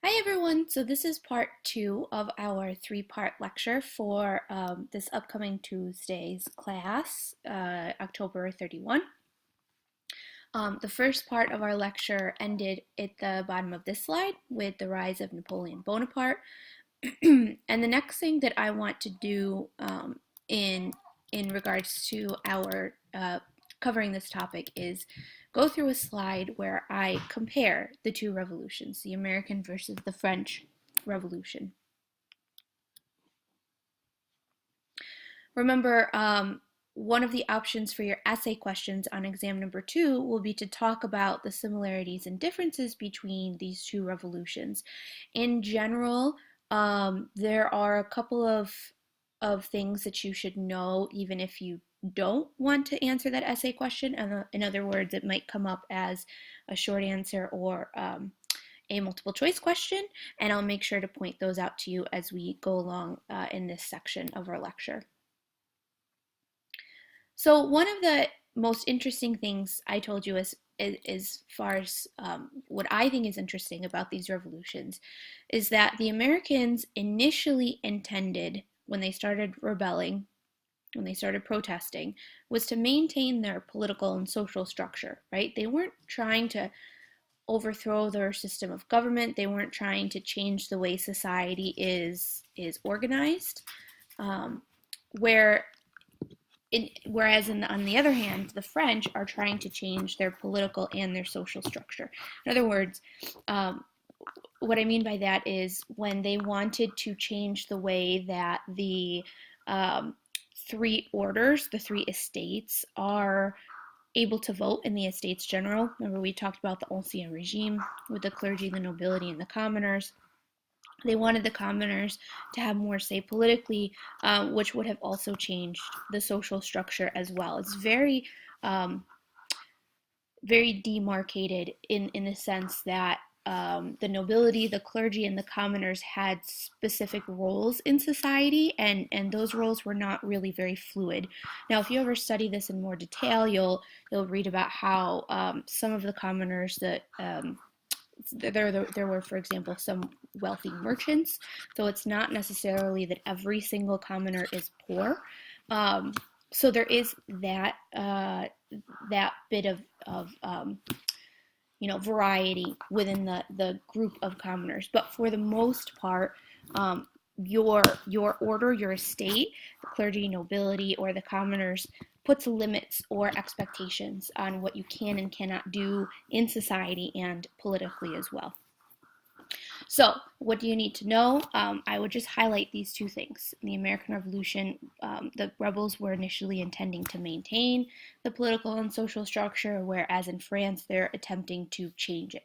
Hi everyone! So this is part two of our three-part lecture for this upcoming Tuesday's class, October 31. The first part of our lecture ended at the bottom of this slide with the rise of Napoleon Bonaparte. And the next thing that I want to do in regards to our covering this topic is go through a slide where I compare the two revolutions, the American versus the French Revolution. Remember, one of the options for your essay questions on exam number 2 will be to talk about the similarities and differences between these two revolutions. In general, there are a couple of things that you should know even if you don't want to answer that essay question. In other words, it might come up as a short answer or a multiple choice question, and I'll make sure to point those out to you as we go along in this section of our lecture. So one of the most interesting things I told you is as far as what I think is interesting about these revolutions is that the Americans initially intended, when they started rebelling, when they started protesting, was to maintain their political and social structure, right? They weren't trying to overthrow their system of government. They weren't trying to change the way society is organized. Where whereas on the other hand, the French are trying to change their political and their social structure. In other words, what I mean by that is when they wanted to change the way that the three orders, the three estates, are able to vote in the Estates General. Remember, we talked about the Ancien regime with the clergy, the nobility, and the commoners. They wanted the commoners to have more say politically, which would have also changed the social structure as well. It's very demarcated in the sense that the nobility, the clergy, and the commoners had specific roles in society, and those roles were not really very fluid. Now, if you ever study this in more detail, you'll read about how some of the commoners that there were, for example, some wealthy merchants. So it's not necessarily that every single commoner is poor. So there is that bit of variety within the group of commoners. But for the most part, your order, your estate, the clergy, nobility, or the commoners puts limits or expectations on what you can and cannot do in society and politically as well. So, what do you need to know? I would just highlight these two things. In the American Revolution, the rebels were initially intending to maintain the political and social structure, whereas in France, they're attempting to change it.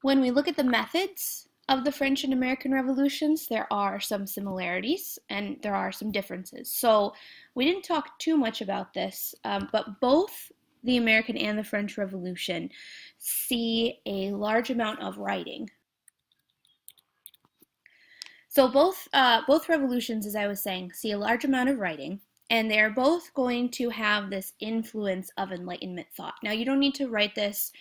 When we look at the methods of the French and American revolutions, there are some similarities and there are some differences. So we didn't talk too much about this, but both the American and the French Revolution see a large amount of writing. So both revolutions, as I was saying, see a large amount of writing, and they're both going to have this influence of Enlightenment thought. Now, you don't need to write this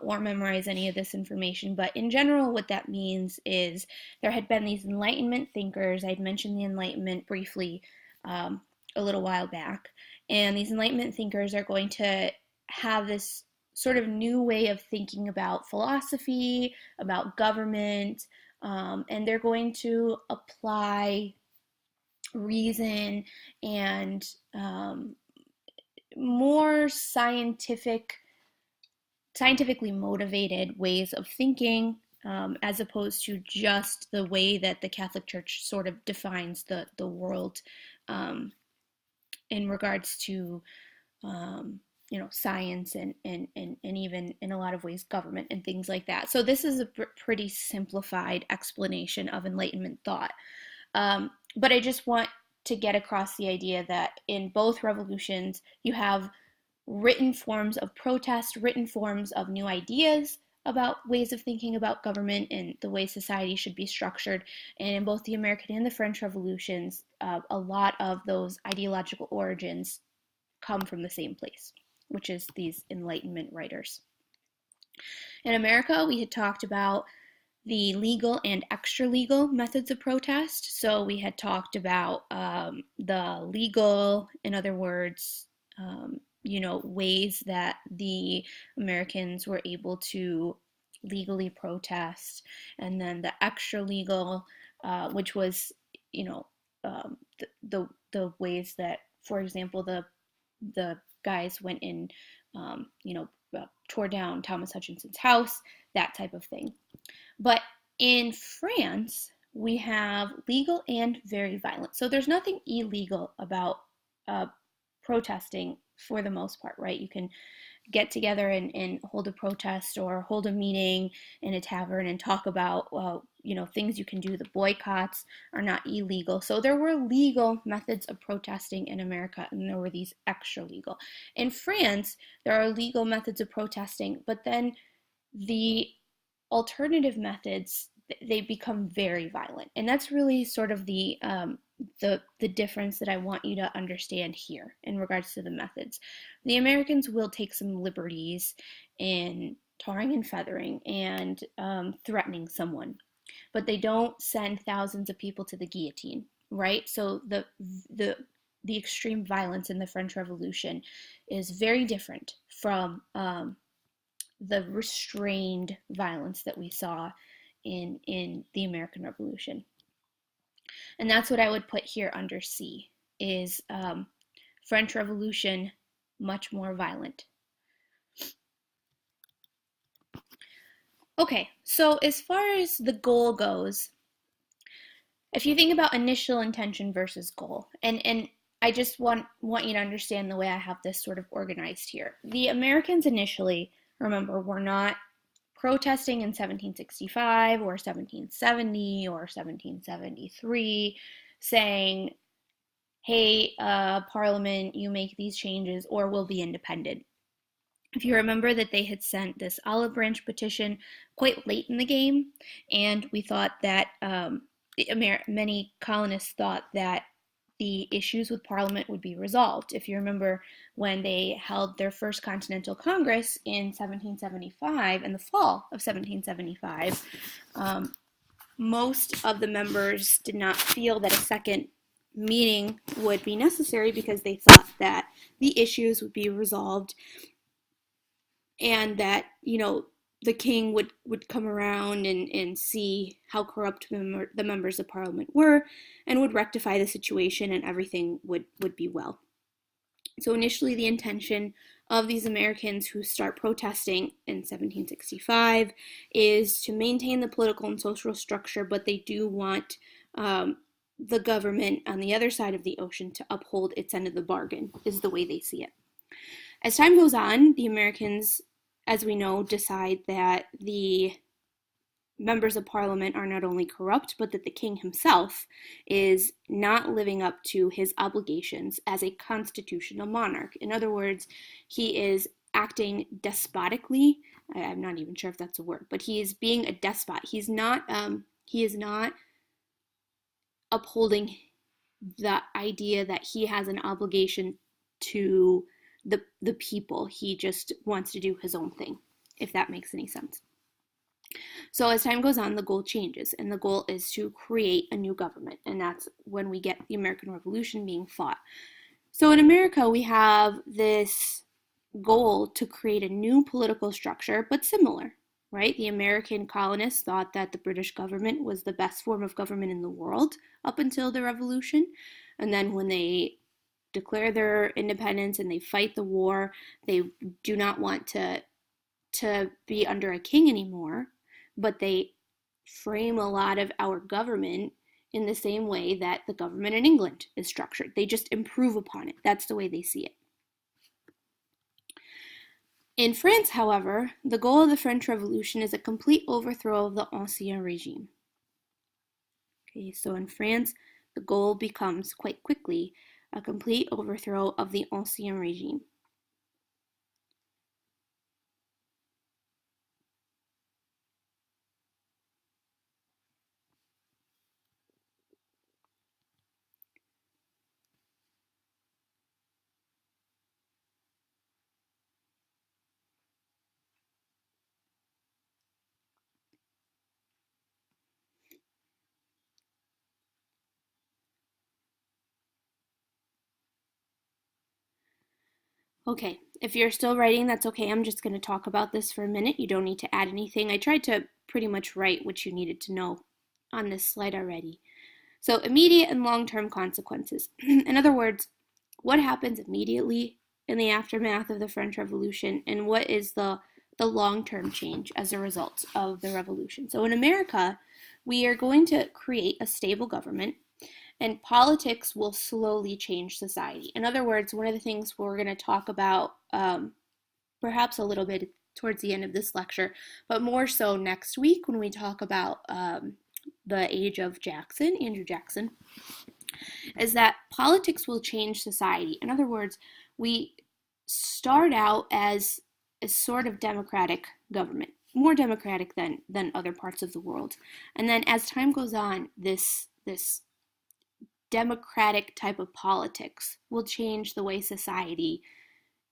or memorize any of this information, but in general, what that means is there had been these Enlightenment thinkers. I'd mentioned the Enlightenment briefly a little while back, and these Enlightenment thinkers are going to have this sort of new way of thinking about philosophy, about government, and they're going to apply reason and more scientifically motivated ways of thinking, as opposed to just the way that the Catholic Church sort of defines the world in regards to science and even in a lot of ways government and things like that. So this is a pretty simplified explanation of Enlightenment thought. But I just want to get across the idea that in both revolutions, you have written forms of protest, written forms of new ideas, about ways of thinking about government and the way society should be structured. And in both the American and the French revolutions, a lot of those ideological origins come from the same place, which is these Enlightenment writers. In America, we had talked about the legal and extra legal methods of protest. So we had talked about the legal, in other words, ways that the Americans were able to legally protest, and then the extra legal, which was, the ways that, for example, the guys went and tore down Thomas Hutchinson's house, that type of thing. But in France, we have legal and very violent. So there's nothing illegal about protesting for the most part, right? You can get together and hold a protest or hold a meeting in a tavern and talk about, things you can do. The boycotts are not illegal. So there were legal methods of protesting in America, and there were these extra legal. In France, there are legal methods of protesting, but then the alternative methods, they become very violent, and that's really sort of the difference that I want you to understand here in regards to the methods. The Americans will take some liberties in tarring and feathering and threatening someone, but they don't send thousands of people to the guillotine, right? So the extreme violence in the French Revolution is very different from the restrained violence that we saw in the American Revolution. And that's what I would put here under C, is French Revolution, much more violent. Okay, so as far as the goal goes, if you think about initial intention versus goal, and I just want you to understand the way I have this sort of organized here. The Americans initially, remember, were not protesting in 1765 or 1770 or 1773 saying, hey, Parliament, you make these changes or we'll be independent. If you remember that they had sent this olive branch petition quite late in the game, and we thought that many colonists thought that the issues with Parliament would be resolved. If you remember when they held their first Continental Congress in 1775, in the fall of 1775, most of the members did not feel that a second meeting would be necessary because they thought that the issues would be resolved and that, the king would come around and see how corrupt the members of Parliament were and would rectify the situation and everything would be well. So initially the intention of these Americans who start protesting in 1765 is to maintain the political and social structure, but they do want the government on the other side of the ocean to uphold its end of the bargain, is the way they see it. As time goes on, the Americans, as we know, decide that the members of Parliament are not only corrupt, but that the king himself is not living up to his obligations as a constitutional monarch. In other words, he is acting despotically. I'm not even sure if that's a word, but he is being a despot. He is not upholding the idea that he has an obligation to the people. He just wants to do his own thing, if that makes any sense. So as time goes on, the goal changes, and the goal is to create a new government, and that's when we get the American Revolution being fought. So in America, we have this goal to create a new political structure, but similar, right? The American colonists thought that the British government was the best form of government in the world up until the Revolution, and then when they declare their independence and they fight the war, they do not want to be under a king anymore, but they frame a lot of our government in the same way that the government in England is structured. They just improve upon it. That's the way they see it. In France, however, the goal of the French Revolution is a complete overthrow of the Ancien Régime. Okay, so in France, the goal becomes quite quickly a complete overthrow of the Ancien Régime. Okay, if you're still writing, that's okay. I'm just going to talk about this for a minute. You don't need to add anything. I tried to pretty much write what you needed to know on this slide already. So, immediate and long term consequences. In other words, what happens immediately in the aftermath of the French Revolution, and what is the long term change as a result of the revolution? So, in America, we are going to create a stable government, and politics will slowly change society. In other words, one of the things we're going to talk about perhaps a little bit towards the end of this lecture, but more so next week when we talk about the age of Jackson, Andrew Jackson, is that politics will change society. In other words, we start out as a sort of democratic government, more democratic than other parts of the world. And then as time goes on, this democratic type of politics will change the way society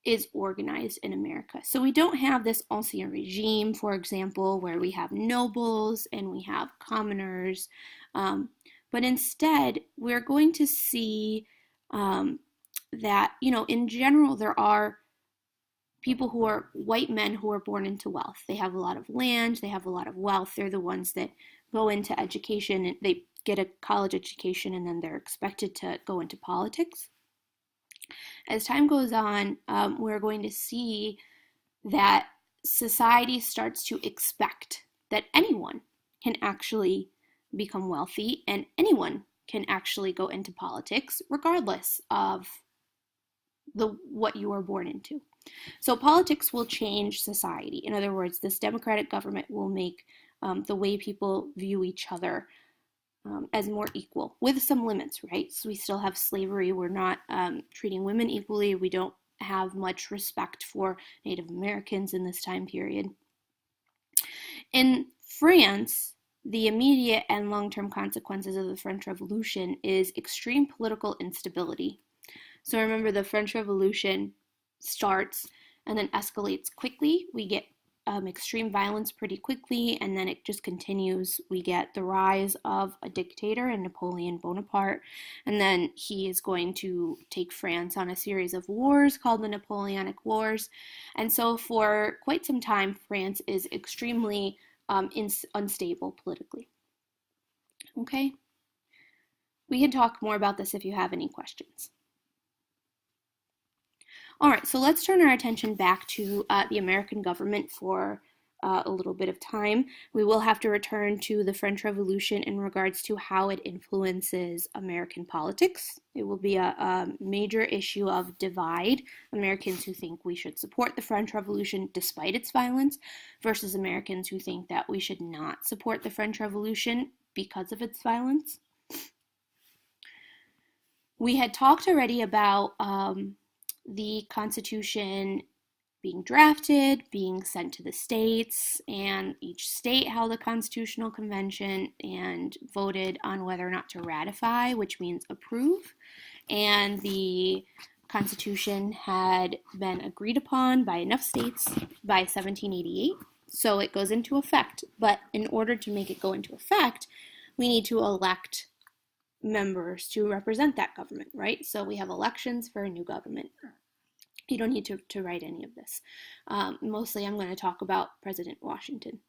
is organized in America. So we don't have this ancien regime, for example, where we have nobles and we have commoners, but instead we're going to see that, in general, there are people who are white men who are born into wealth. They have a lot of land, they have a lot of wealth. They're the ones that go into education, and they get a college education, and then they're expected to go into politics. As time goes on, we're going to see that society starts to expect that anyone can actually become wealthy and anyone can actually go into politics regardless of what you were born into. So politics will change society. In other words, this democratic government will make the way people view each other as more equal, with some limits, right? So we still have slavery. We're not treating women equally. We don't have much respect for Native Americans in this time period. In France, the immediate and long-term consequences of the French Revolution is extreme political instability. So remember, the French Revolution starts and then escalates quickly. We get extreme violence pretty quickly, and then it just continues. We get the rise of a dictator in Napoleon Bonaparte, and then he is going to take France on a series of wars called the Napoleonic Wars. And so for quite some time, France is extremely unstable politically. Okay? We can talk more about this if you have any questions. All right, so let's turn our attention back to the American government for a little bit of time. We will have to return to the French Revolution in regards to how it influences American politics. It will be a major issue of divide. Americans who think we should support the French Revolution despite its violence versus Americans who think that we should not support the French Revolution because of its violence. We had talked already about the Constitution being drafted, being sent to the states, and each state held a constitutional convention and voted on whether or not to ratify, which means approve. And the Constitution had been agreed upon by enough states by 1788, so it goes into effect. But in order to make it go into effect, we need to elect members to represent that government, right? So we have elections for a new government. You don't need to write any of this. Mostly I'm going to talk about President Washington.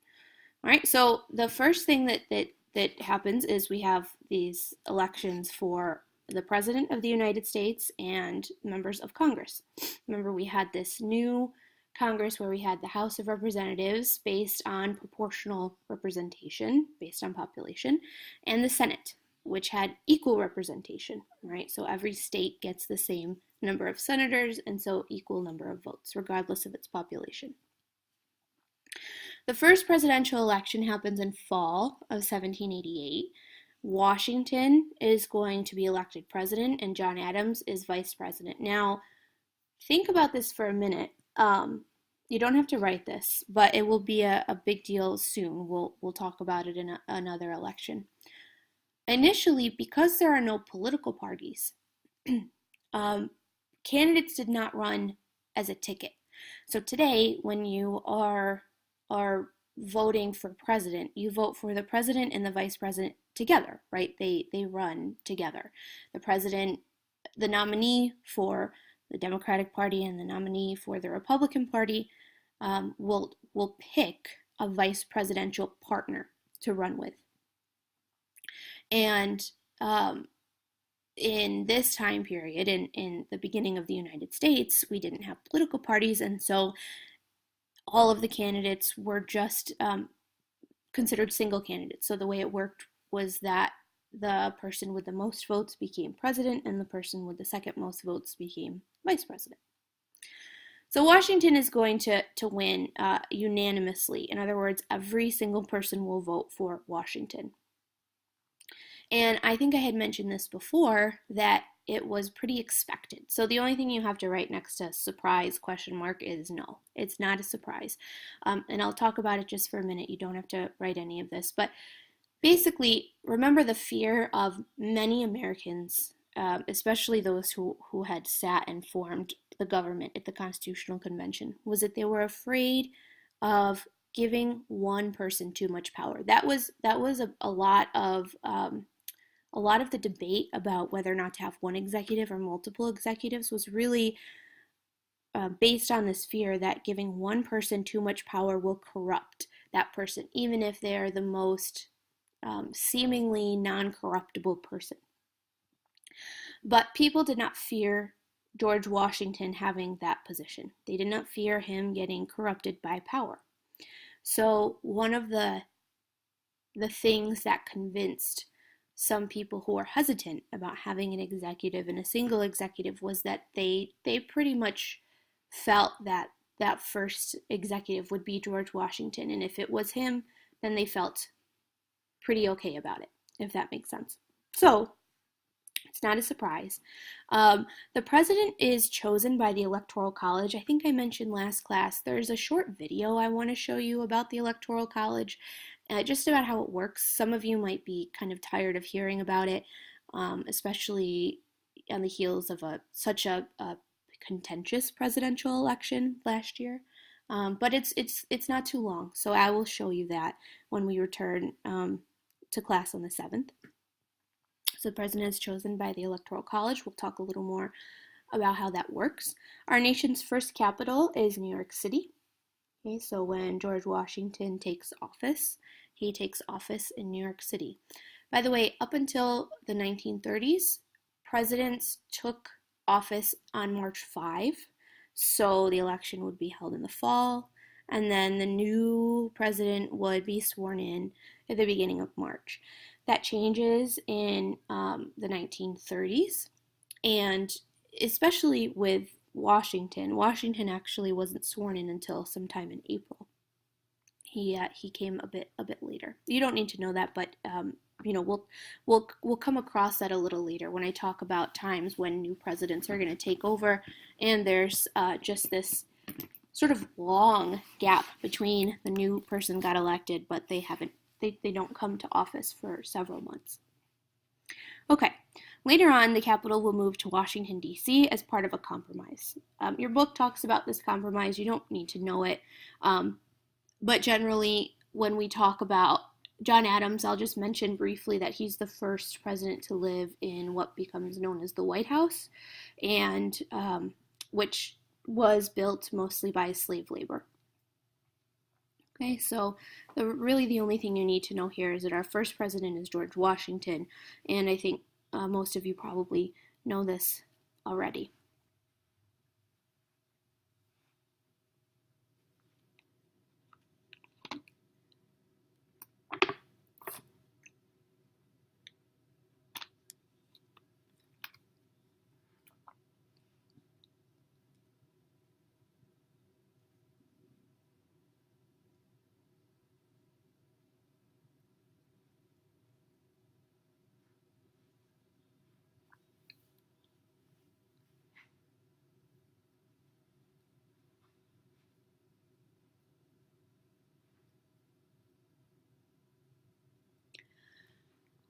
All right, so the first thing that happens is we have these elections for the President of the United States and members of Congress. Remember, we had this new Congress where we had the House of Representatives based on proportional representation, based on population, and the Senate, which had equal representation, right? So every state gets the same number of senators and so equal number of votes, regardless of its population. The first presidential election happens in fall of 1788. Washington is going to be elected president and John Adams is vice president. Now, think about this for a minute. You don't have to write this, but it will be a big deal soon. We'll talk about it in another election. Initially, because there are no political parties, candidates did not run as a ticket. So today, when you are voting for president, you vote for the president and the vice president together, right? They run together. The president, the nominee for the Democratic Party and the nominee for the Republican Party will pick a vice presidential partner to run with. And in this time period, in the beginning of the United States, we didn't have political parties, and so all of the candidates were just considered single candidates. So the way it worked was that the person with the most votes became president, and the person with the second most votes became vice president. So Washington is going to win unanimously. In other words, every single person will vote for Washington. And I think I had mentioned this before, that it was pretty expected. So the only thing you have to write next to surprise question mark is no. It's not a surprise. And I'll talk about it just for a minute. You don't have to write any of this. But basically, remember the fear of many Americans, especially those who had sat and formed the government at the Constitutional Convention, was that they were afraid of giving one person too much power. That was a lot of the debate about whether or not to have one executive or multiple executives was really based on this fear that giving one person too much power will corrupt that person, even if they're the most seemingly non-corruptible person. But people did not fear George Washington having that position. They did not fear him getting corrupted by power. So one of the things that convinced some people who are hesitant about having an executive and a single executive was that they pretty much felt that that first executive would be George Washington, and if it was him, then they felt pretty okay about it, if that makes sense. So it's not a surprise. The president is chosen by the Electoral College. I think I mentioned last class, there's a short video I want to show you about the Electoral College, just about how it works. Some of you might be kind of tired of hearing about it, especially on the heels of such a contentious presidential election last year. But it's not too long, so I will show you that when we return to class on the 7th. So the president is chosen by the Electoral College. We'll talk a little more about how that works. Our nation's first capital is New York City. Okay, so when George Washington takes office, he takes office in New York City. By the way, up until the 1930s, presidents took office on March 5, so the election would be held in the fall, and then the new president would be sworn in at the beginning of March. That changes in the 1930s, and especially with Washington actually wasn't sworn in until sometime in April. He came a bit later. You don't need to know that, but we'll come across that a little later when I talk about times when new presidents are going to take over, and there's just this sort of long gap between the new person got elected, but they don't come to office for several months. Okay, later on, the capital will move to Washington, D.C. as part of a compromise. Your book talks about this compromise. You don't need to know it. But generally, when we talk about John Adams, I'll just mention briefly that he's the first president to live in what becomes known as the White House, and which was built mostly by slave labor. Okay, so really the only thing you need to know here is that our first president is George Washington, and I think most of you probably know this already.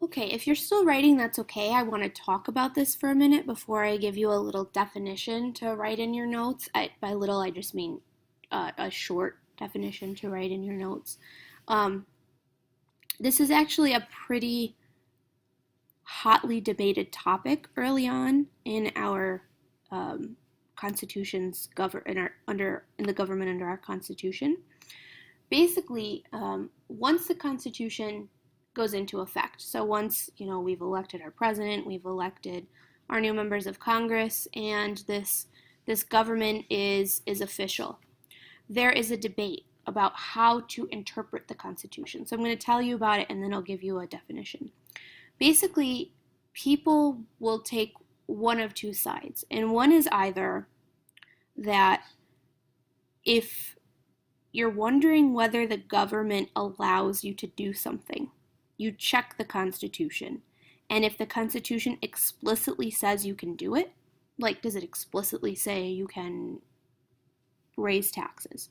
Okay, if you're still writing, that's okay. I want to talk about this for a minute before I give you a little definition to write in your notes. By little, I just mean a short definition to write in your notes. This is actually a pretty hotly debated topic early on in our constitution's in the government under our Constitution. Basically, once the Constitution goes into effect, so once we've elected our president, we've elected our new members of Congress, and this government is official, there is a debate about how to interpret the Constitution. So I'm going to tell you about it, and then I'll give you a definition. Basically, people will take one of two sides, and one is either that if you're wondering whether the government allows you to do something, you check the Constitution, and if the Constitution explicitly says you can do it, like does it explicitly say you can raise taxes?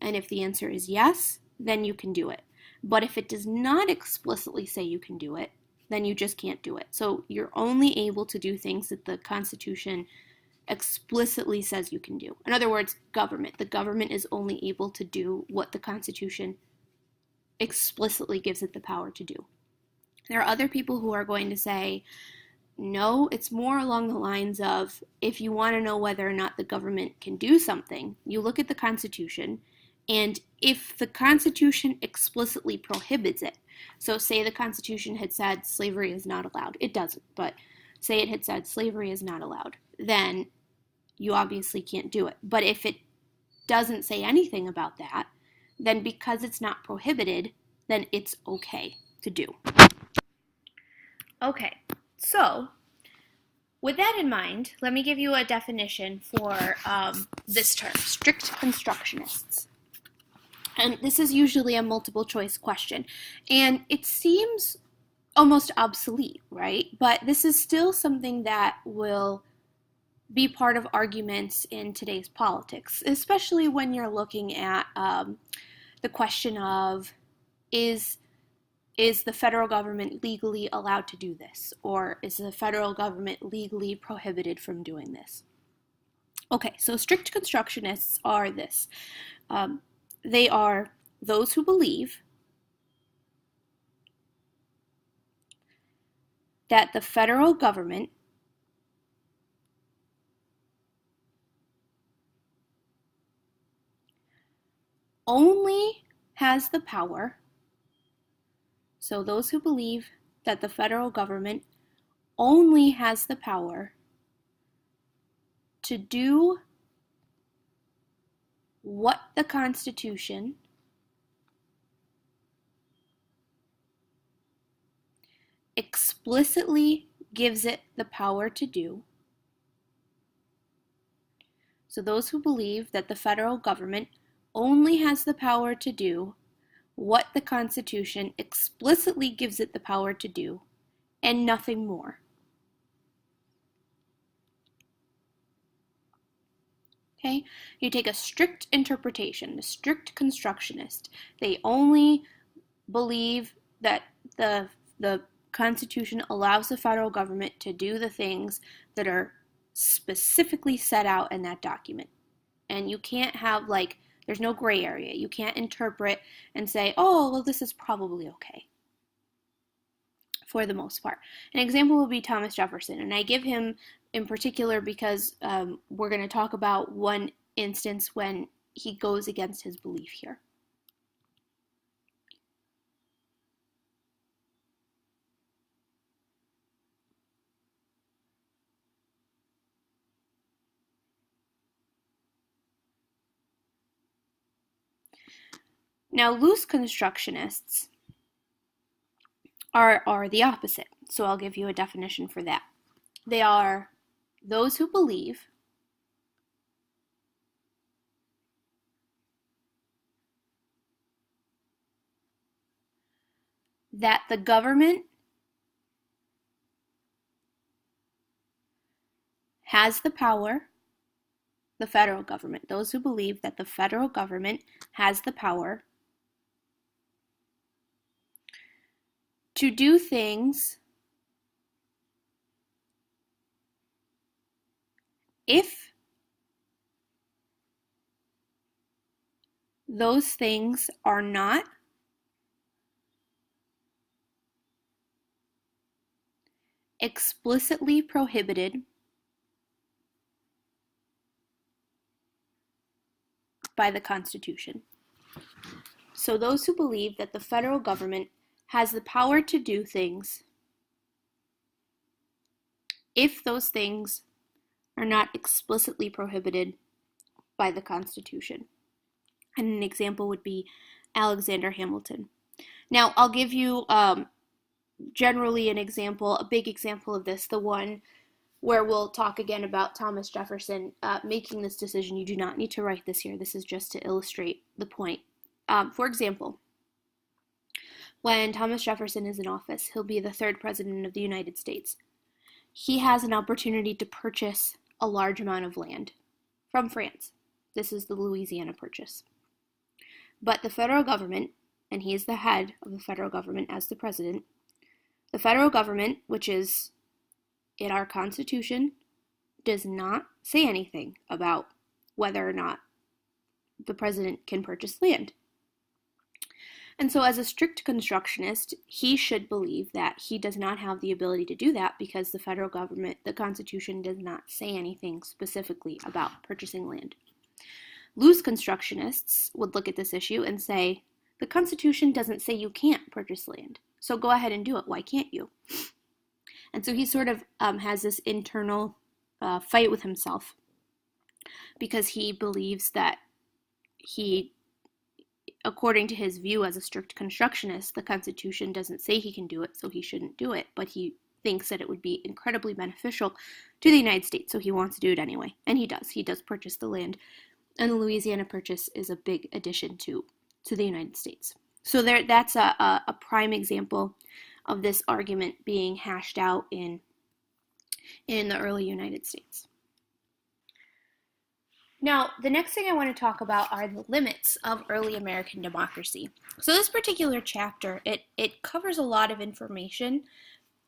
And if the answer is yes, then you can do it. But if it does not explicitly say you can do it, then you just can't do it. So you're only able to do things that the Constitution explicitly says you can do. In other words, government. The government is only able to do what the Constitution explicitly gives it the power to do. There are other people who are going to say, no, it's more along the lines of, if you want to know whether or not the government can do something, you look at the Constitution, and if the Constitution explicitly prohibits it, so say the Constitution had said slavery is not allowed, it doesn't, but say it had said slavery is not allowed, then you obviously can't do it. But if it doesn't say anything about that, then because it's not prohibited, then it's okay to do. Okay, so with that in mind, let me give you a definition for this term, strict constructionists. And this is usually a multiple choice question. And it seems almost obsolete, right? But this is still something that will be part of arguments in today's politics, especially when you're looking at the question of, is the federal government legally allowed to do this? Or is the federal government legally prohibited from doing this? Okay, so strict constructionists are this. They are those who believe that the federal government only has the power. So those who believe that the federal government only has the power to do what the Constitution explicitly gives it the power to do. So those who believe that the federal government only has the power to do what the Constitution explicitly gives it the power to do, and nothing more. Okay, you take a strict interpretation, a strict constructionist. They only believe that the Constitution allows the federal government to do the things that are specifically set out in that document. And you can't have, there's no gray area. You can't interpret and say, oh, well, this is probably okay, for the most part. An example would be Thomas Jefferson, and I give him in particular because we're going to talk about one instance when he goes against his belief here. Now, loose constructionists are the opposite, so I'll give you a definition for that. They are those who believe that the government has the power, the federal government, those who believe that the federal government has the power to do things if those things are not explicitly prohibited by the Constitution. So those who believe that the federal government has the power to do things if those things are not explicitly prohibited by the Constitution. And an example would be Alexander Hamilton. Now, I'll give you generally an example, a big example of this, the one where we'll talk again about Thomas Jefferson making this decision. You do not need to write this here. This is just to illustrate the point. For example, when Thomas Jefferson is in office, he'll be the third president of the United States. He has an opportunity to purchase a large amount of land from France. This is the Louisiana Purchase. But the federal government, and he is the head of the federal government as the president, the federal government, which is in our Constitution, does not say anything about whether or not the president can purchase land. And so as a strict constructionist, he should believe that he does not have the ability to do that because the federal government, the Constitution, does not say anything specifically about purchasing land. Loose constructionists would look at this issue and say, the Constitution doesn't say you can't purchase land, so go ahead and do it. Why can't you? And so he sort of has this internal fight with himself because he believes that according to his view as a strict constructionist, the Constitution doesn't say he can do it, so he shouldn't do it, but he thinks that it would be incredibly beneficial to the United States, so he wants to do it anyway, and he does. He does purchase the land, and the Louisiana Purchase is a big addition to the United States. So that's a prime example of this argument being hashed out in the early United States. Now, the next thing I want to talk about are the limits of early American democracy. So this particular chapter, it covers a lot of information,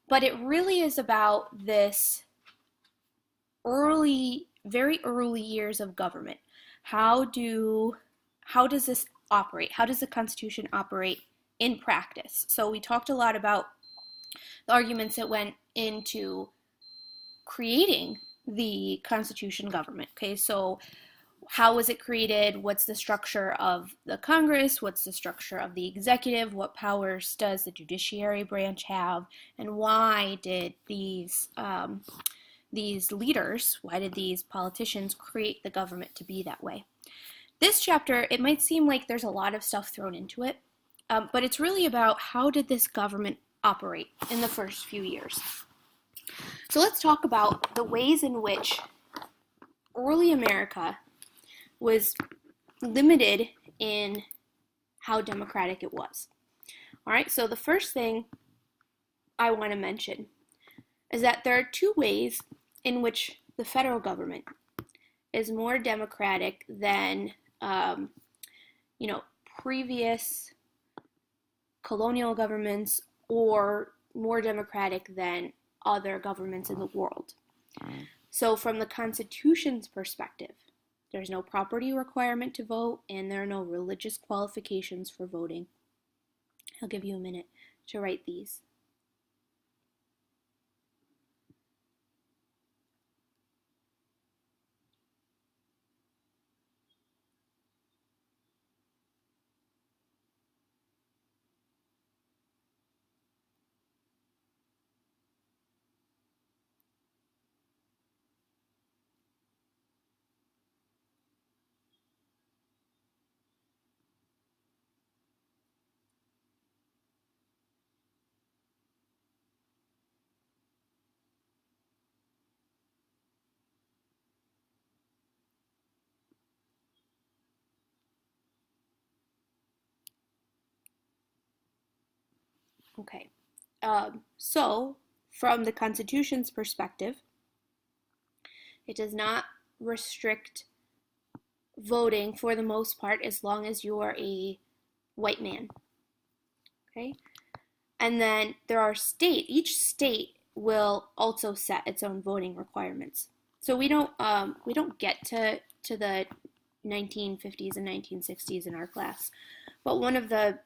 but it really is about this very early years of government. How does this operate? How does the Constitution operate in practice? So we talked a lot about the arguments that went into creating the Constitution government. Okay, so how was it created? What's the structure of the Congress? What's the structure of the executive? What powers does the judiciary branch have? And why did these leaders, why did these politicians create the government to be that way? This chapter, it might seem like there's a lot of stuff thrown into it, but it's really about how did this government operate in the first few years. So let's talk about the ways in which early America was limited in how democratic it was. All right, so the first thing I want to mention is that there are two ways in which the federal government is more democratic than previous colonial governments or more democratic than other governments in the world. So from the Constitution's perspective, there's no property requirement to vote, and there are no religious qualifications for voting. I'll give you a minute to write these. Okay, so from the Constitution's perspective, it does not restrict voting for the most part as long as you are a white man. Okay, and then there are each state will also set its own voting requirements. So we don't get to the 1950s and 1960s in our class, but one of the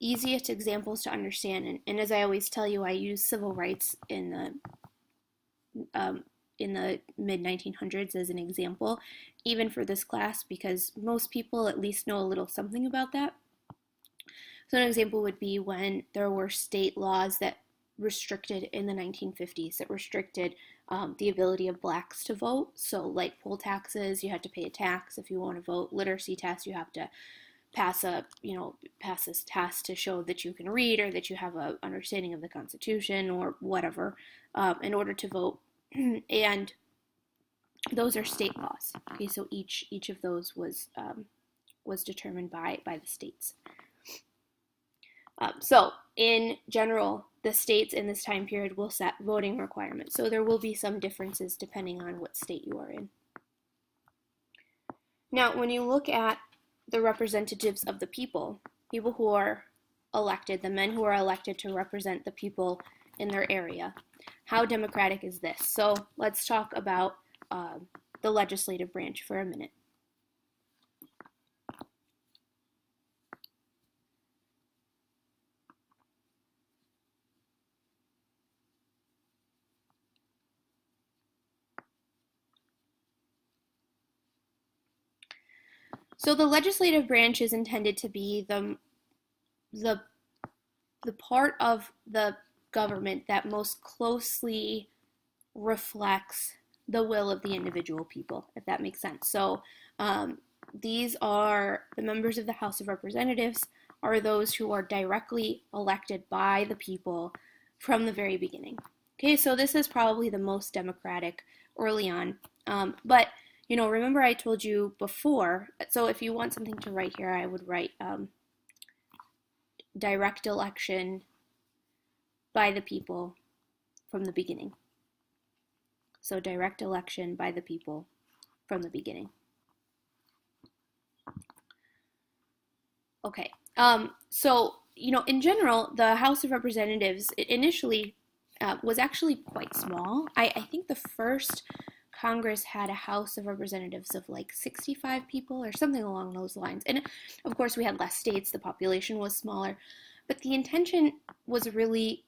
easiest examples to understand, and as I always tell you, I use civil rights in in the mid 1900s as an example, even for this class, because most people at least know a little something about that. So an example would be when there were state laws that restricted in the 1950s, that restricted the ability of blacks to vote. So like poll taxes, you had to pay a tax if you want to vote. Literacy tests, you have to pass this test to show that you can read or that you have an understanding of the Constitution or whatever in order to vote. And those are state laws. Okay, so each of those was determined by the states. So in general, the states in this time period will set voting requirements. So there will be some differences depending on what state you are in. Now, when you look at the representatives of the people who are elected, the men who are elected to represent the people in their area, how democratic is this? So let's talk about the legislative branch for a minute. So the legislative branch is intended to be the part of the government that most closely reflects the will of the individual people, if that makes sense. So these are the members of the House of Representatives are those who are directly elected by the people from the very beginning. Okay, so this is probably the most democratic early on, but remember I told you before, so if you want something to write here, I would write direct election by the people from the beginning. So direct election by the people from the beginning. Okay, so, in general, the House of Representatives initially was actually quite small. I think the first Congress had a House of Representatives of like 65 people or something along those lines. And of course, we had less states, the population was smaller, but the intention was really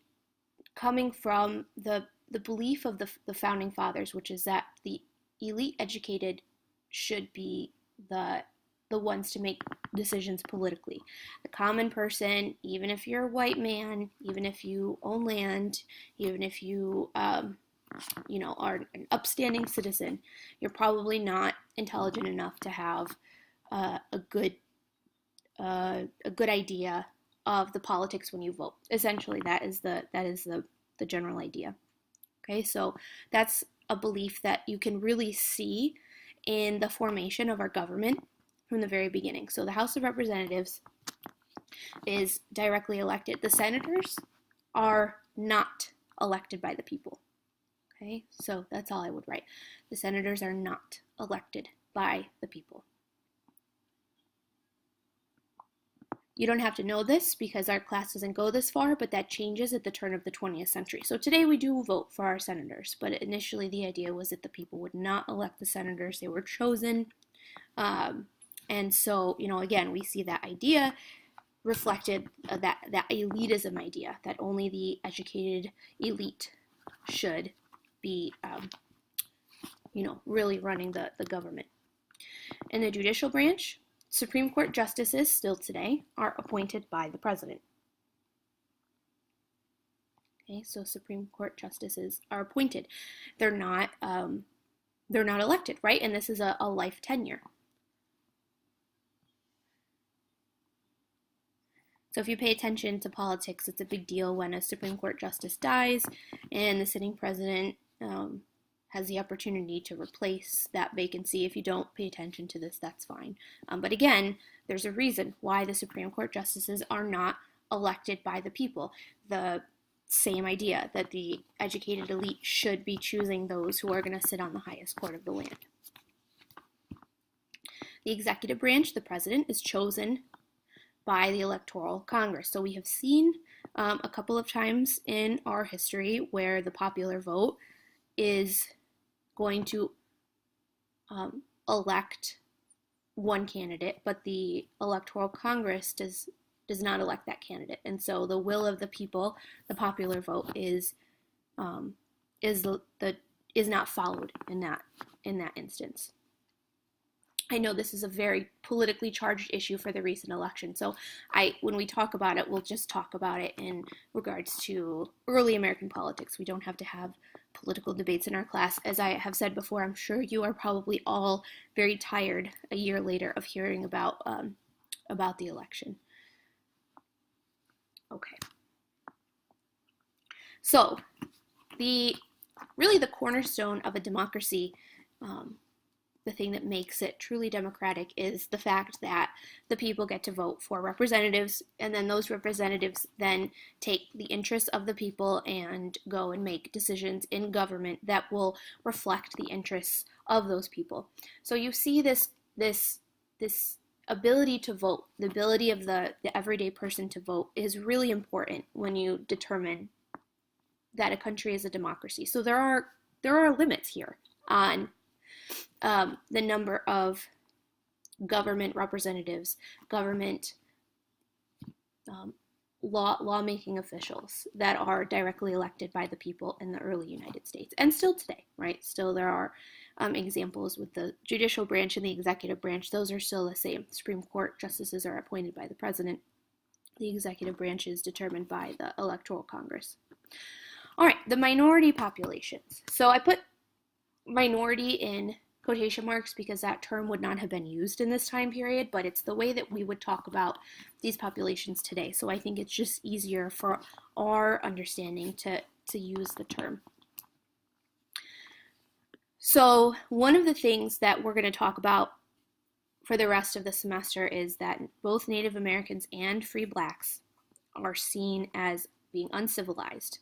coming from the belief of the founding fathers, which is that the elite educated should be the ones to make decisions politically. The common person, even if you're a white man, even if you own land, even if you are an upstanding citizen, you're probably not intelligent enough to have a good idea of the politics when you vote. Essentially, that is the general idea. Okay, so that's a belief that you can really see in the formation of our government from the very beginning. So the House of Representatives is directly elected. The senators are not elected by the people. Okay, so that's all I would write. The senators are not elected by the people. You don't have to know this because our class doesn't go this far, but that changes at the turn of the 20th century. So today we do vote for our senators, but initially the idea was that the people would not elect the senators. They were chosen. And so, again, we see that idea reflected, that elitism idea, that only the educated elite should be, really running the government. In the judicial branch, Supreme Court justices still today are appointed by the president. Okay, so Supreme Court justices are appointed. They're not elected, right? And this is a life tenure. So if you pay attention to politics, it's a big deal when a Supreme Court justice dies and the sitting president has the opportunity to replace that vacancy. If you don't pay attention to this, that's fine. But again, there's a reason why the Supreme Court justices are not elected by the people. The same idea that the educated elite should be choosing those who are going to sit on the highest court of the land. The executive branch, the president, is chosen by the Electoral Congress. So we have seen a couple of times in our history where the popular vote is going to elect one candidate, but the Electoral Congress does not elect that candidate. And so the will of the people, the popular vote, is the is not followed in that instance. I know this is a very politically charged issue for the recent election, so when we talk about it, we'll just talk about it in regards to early American politics. We don't have to have political debates in our class. As I have said before, I'm sure you are probably all very tired a year later of hearing about the election. Okay. So, really the cornerstone of a democracy, the thing that makes it truly democratic, is the fact that the people get to vote for representatives, and then those representatives then take the interests of the people and go and make decisions in government that will reflect the interests of those people. So you see this ability to vote, the ability of the everyday person to vote, is really important when you determine that a country is a democracy. So there are limits here on the number of government representatives, government lawmaking officials that are directly elected by the people in the early United States, and still today, right? Still there are examples with the judicial branch and the executive branch. Those are still the same. Supreme Court justices are appointed by the president. The executive branch is determined by the Electoral Congress. All right, the minority populations. So I put minority in quotation marks because that term would not have been used in this time period, but it's the way that we would talk about these populations today. So I think it's just easier for our understanding to use the term. So one of the things that we're going to talk about for the rest of the semester is that both Native Americans and free blacks are seen as being uncivilized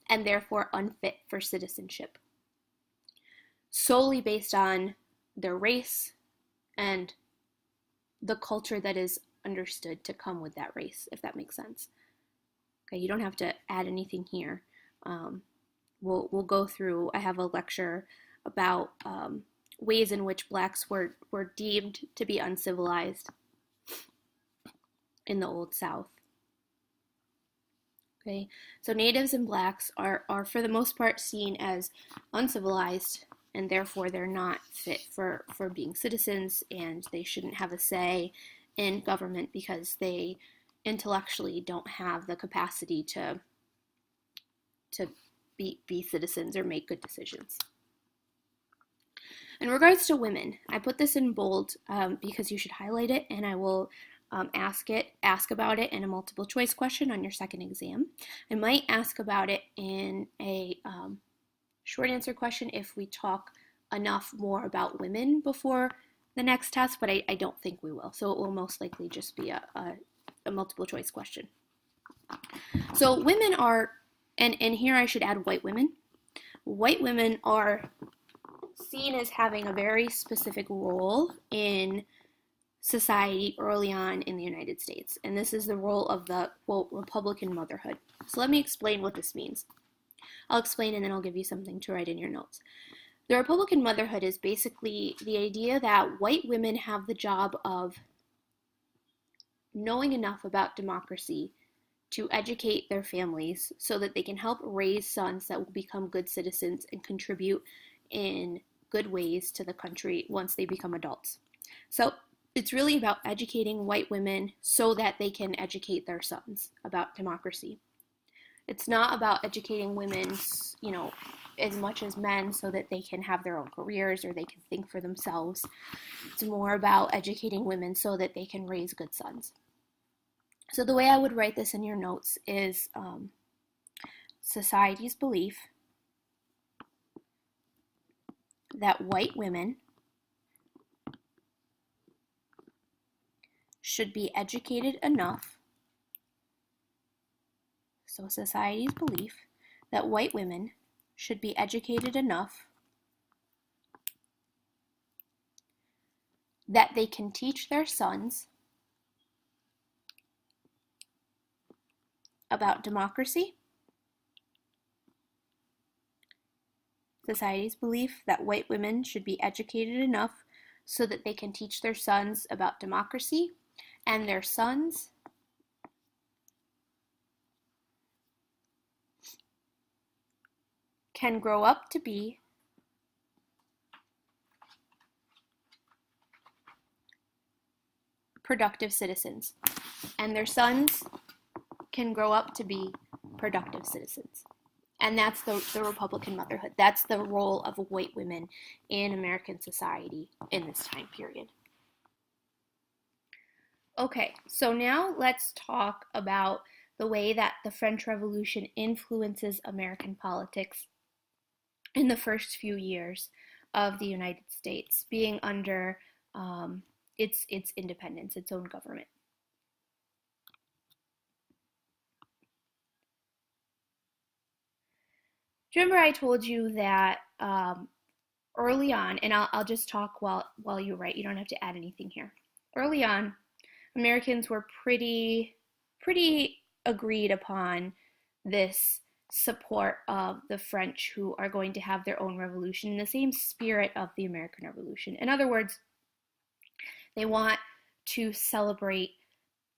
and therefore unfit for citizenship, solely based on their race and the culture that is understood to come with that race, if that makes sense. Okay, you don't have to add anything here. We'll go through, I have a lecture about ways in which blacks were deemed to be uncivilized in the Old South. Okay, so natives and blacks are for the most part seen as uncivilized, and therefore they're not fit for being citizens, and they shouldn't have a say in government because they intellectually don't have the capacity to be citizens or make good decisions. In regards to women, I put this in bold because you should highlight it, and I will ask about it in a multiple choice question on your second exam. I might ask about it in a short answer question if we talk enough more about women before the next test, but I don't think we will. So it will most likely just be a multiple choice question. So women are, and here I should add white women. White women are seen as having a very specific role in society early on in the United States, and this is the role of the, quote, Republican motherhood. So let me explain what this means. I'll explain and then I'll give you something to write in your notes. The Republican motherhood is basically the idea that white women have the job of knowing enough about democracy to educate their families so that they can help raise sons that will become good citizens and contribute in good ways to the country once they become adults. So it's really about educating white women so that they can educate their sons about democracy. It's not about educating women, as much as men so that they can have their own careers or they can think for themselves. It's more about educating women so that they can raise good sons. So the way I would write this in your notes is society's belief that white women should be educated enough. So society's belief that white women should be educated enough that they can teach their sons about democracy. Society's belief that white women should be educated enough so that they can teach their sons about democracy, and their sons can grow up to be productive citizens, and their sons can grow up to be productive citizens. And that's the Republican motherhood. That's the role of white women in American society in this time period. Okay, so now let's talk about the way that the French Revolution influences American politics in the first few years of the United States being under its independence, its own government. Remember I told you that early on, and I'll just talk while you write, you don't have to add anything here. Early on, Americans were pretty agreed upon this support of the French, who are going to have their own revolution in the same spirit of the American Revolution. In other words, they want to celebrate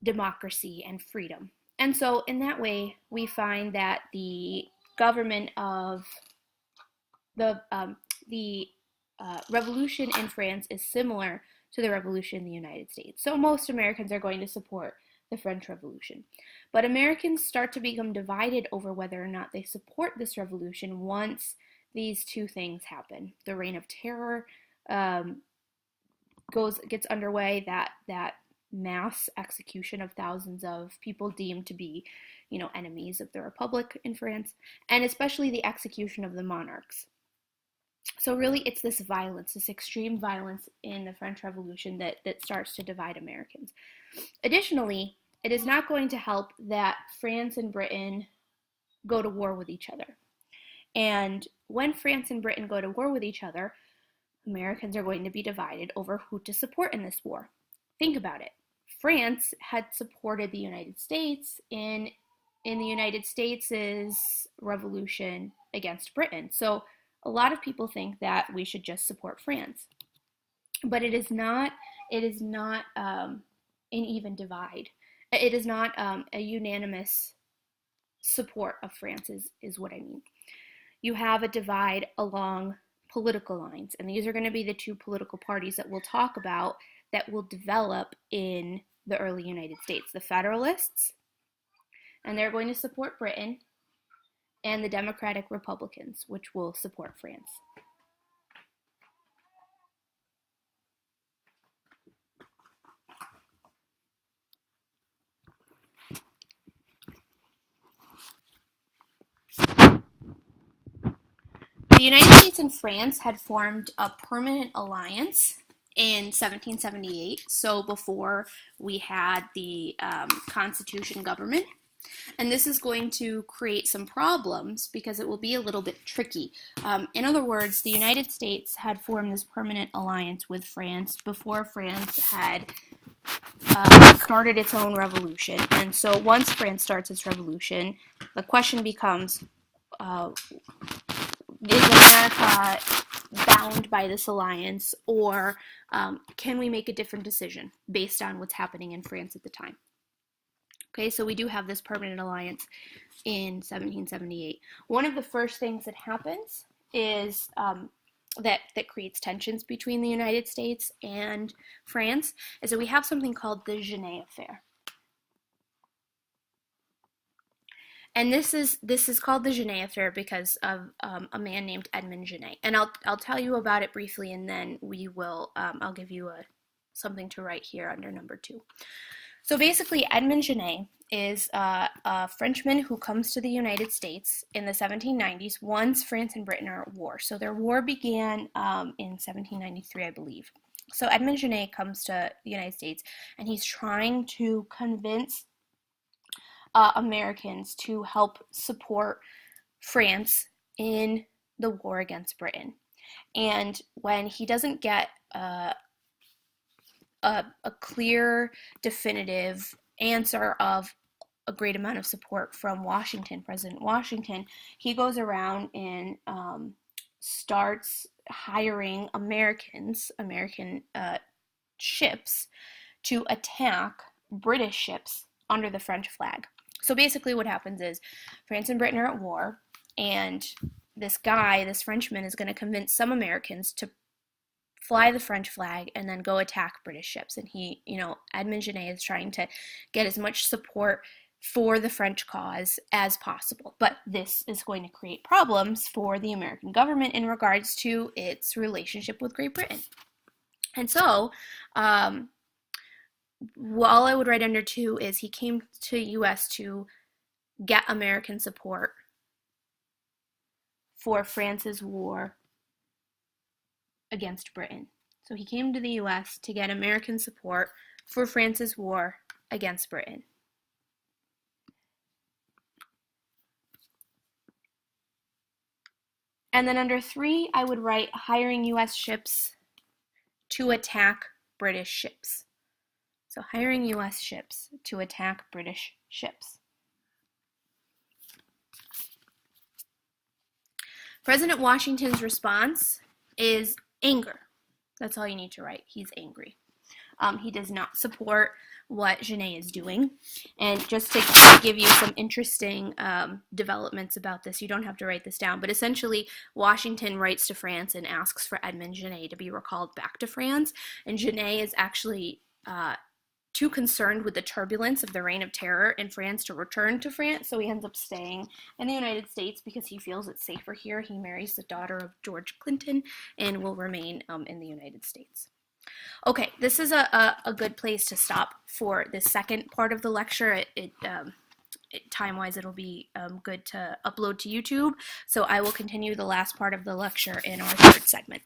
democracy and freedom. And so in that way, we find that the government of the revolution in France is similar to the revolution in the United States. So most Americans are going to support the French Revolution. But Americans start to become divided over whether or not they support this revolution once these two things happen. The Reign of Terror gets underway, that mass execution of thousands of people deemed to be, enemies of the Republic in France, and especially the execution of the monarchs. So really, it's this violence, this extreme violence in the French Revolution that starts to divide Americans. Additionally, it is not going to help that France and Britain go to war with each other. And when France and Britain go to war with each other, Americans are going to be divided over who to support in this war. Think about it. France had supported the United States in the United States' revolution against Britain. So a lot of people think that we should just support France. But it is not an even divide. It is not a unanimous support of France is what I mean. You have a divide along political lines, and these are going to be the two political parties that we'll talk about that will develop in the early United States. The Federalists, and they're going to support Britain, and the Democratic Republicans, which will support France. The United States and France had formed a permanent alliance in 1778, so before we had the Constitution government. And this is going to create some problems because it will be a little bit tricky. In other words, the United States had formed this permanent alliance with France before France had started its own revolution. And so once France starts its revolution, the question becomes, is America bound by this alliance, or can we make a different decision based on what's happening in France at the time? Okay, so we do have this permanent alliance in 1778. One of the first things that happens is that creates tensions between the United States and France is that we have something called the Genet Affair. And this is called the Genet Affair because of a man named Edmond Genet. And I'll tell you about it briefly, and then we will I'll give you something to write here under number 2. So basically, Edmond Genet is a Frenchman who comes to the United States in the 1790s once France and Britain are at war. So their war began in 1793, I believe. So Edmond Genet comes to the United States, and he's trying to convince Americans to help support France in the war against Britain. And when he doesn't get a clear, definitive answer of a great amount of support from Washington, President Washington, he goes around and starts hiring American ships to attack British ships under the French flag. So basically what happens is France and Britain are at war, and this Frenchman, is going to convince some Americans to fly the French flag, and then go attack British ships. And he, Edmund Genet is trying to get as much support for the French cause as possible. But this is going to create problems for the American government in regards to its relationship with Great Britain. And so, all I would write under 2 is he came to U.S. to get American support for France's war against Britain. So he came to the U.S. to get American support for France's war against Britain. And then under 3, I would write hiring U.S. ships to attack British ships. So hiring U.S. ships to attack British ships. President Washington's response is anger. That's all you need to write. He's angry. He does not support what Genet is doing. And just to give you some interesting developments about this, you don't have to write this down, but essentially Washington writes to France and asks for Edmund Genet to be recalled back to France, and Genet is actually too concerned with the turbulence of the Reign of Terror in France to return to France, so he ends up staying in the United States because he feels it's safer here. He marries the daughter of George Clinton and will remain in the United States. Okay, this is a good place to stop for the second part of the lecture. Time-wise, it'll be good to upload to YouTube, so I will continue the last part of the lecture in our third segment.